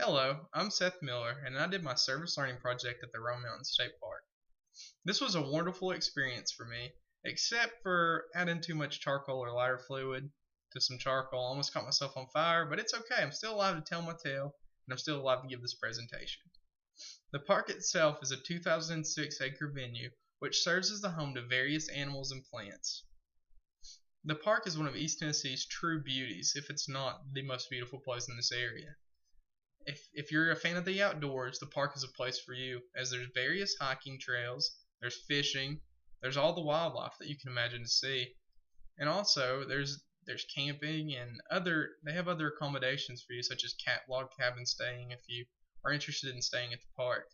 Hello, I'm Seth Miller, and I did my service learning project at the Roan Mountain State Park. This was a wonderful experience for me, except for adding too much charcoal or lighter fluid to some charcoal. I almost caught myself on fire, but it's okay. I'm still alive to tell my tale, and I'm still alive to give this presentation. The park itself is a 2,006-acre venue, which serves as the home to various animals and plants. The park is one of East Tennessee's true beauties, if it's not the most beautiful place in this area. If you're a fan of the outdoors, the park is a place for you, as there's various hiking trails, there's fishing, there's all the wildlife that you can imagine to see, and also there's camping and they have other accommodations for you, such as log cabin staying if you are interested in staying at the park.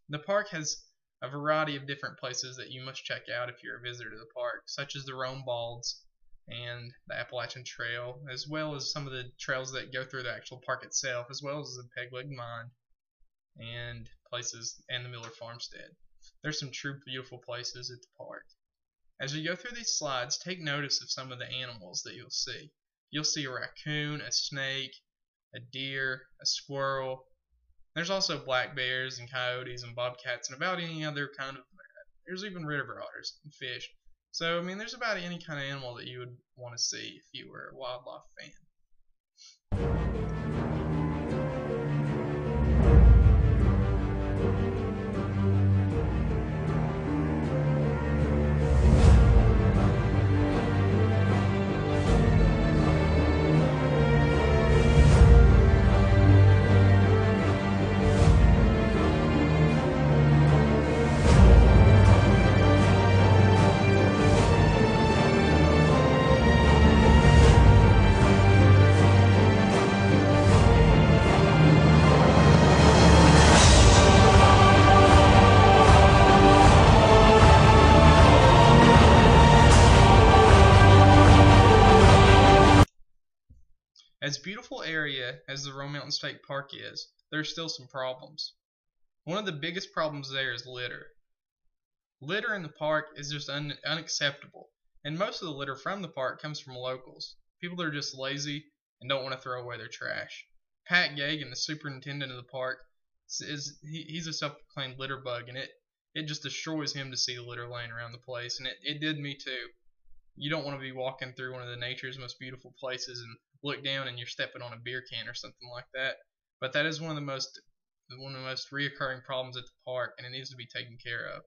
The park has a variety of different places that you must check out if you're a visitor to the park, such as the Roan Balds and the Appalachian Trail, as well as some of the trails that go through the actual park itself, as well as the Peg Leg Mine and the Miller Farmstead. There's some true beautiful places at the park. As you go through these slides, take notice of some of the animals that you'll see. You'll see a raccoon, a snake, a deer, a squirrel. There's also black bears and coyotes and bobcats and about any other kind of, there's even river otters and fish. So, there's about any kind of animal that you would want to see if you were a wildlife fan. As beautiful area as the Roan Mountain State Park is, there's still some problems. One of the biggest problems there is litter. Litter in the park is just unacceptable, and most of the litter from the park comes from locals, people that are just lazy and don't want to throw away their trash. Pat Gagan, the superintendent of the park, he's a self-proclaimed litter bug, and it just destroys him to see the litter laying around the place, and it did me too. You don't want to be walking through one of the nature's most beautiful places and look down and you're stepping on a beer can or something like that. But that is one of the most reoccurring problems at the park, and it needs to be taken care of.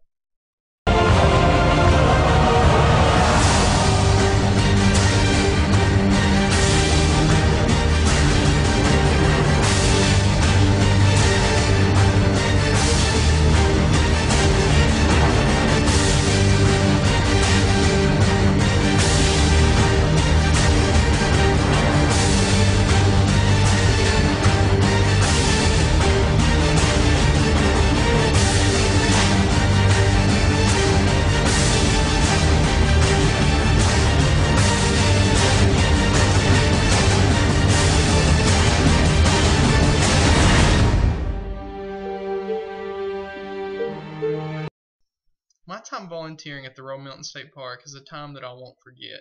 My time volunteering at the Roan Mountain State Park is a time that I won't forget.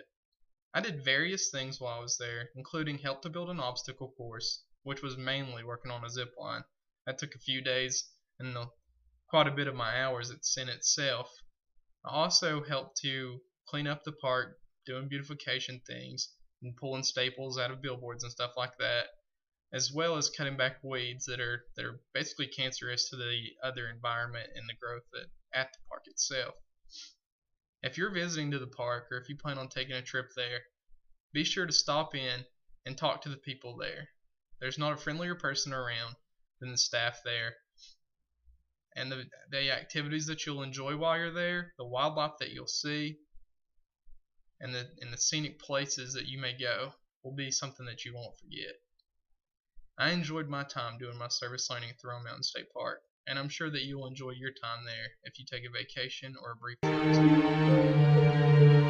I did various things while I was there, including help to build an obstacle course, which was mainly working on a zip line. That took a few days and quite a bit of my hours in itself. I also helped to clean up the park, doing beautification things, and pulling staples out of billboards and stuff like that, as well as cutting back weeds that are basically cancerous to the other environment and the growth at the park itself. If you're visiting to the park, or if you plan on taking a trip there, be sure to stop in and talk to the people there. There's not a friendlier person around than the staff there. And the activities that you'll enjoy while you're there, the wildlife that you'll see, and the scenic places that you may go will be something that you won't forget. I enjoyed my time doing my service learning at the Roan Mountain State Park, and I'm sure that you'll enjoy your time there if you take a vacation or a brief trip.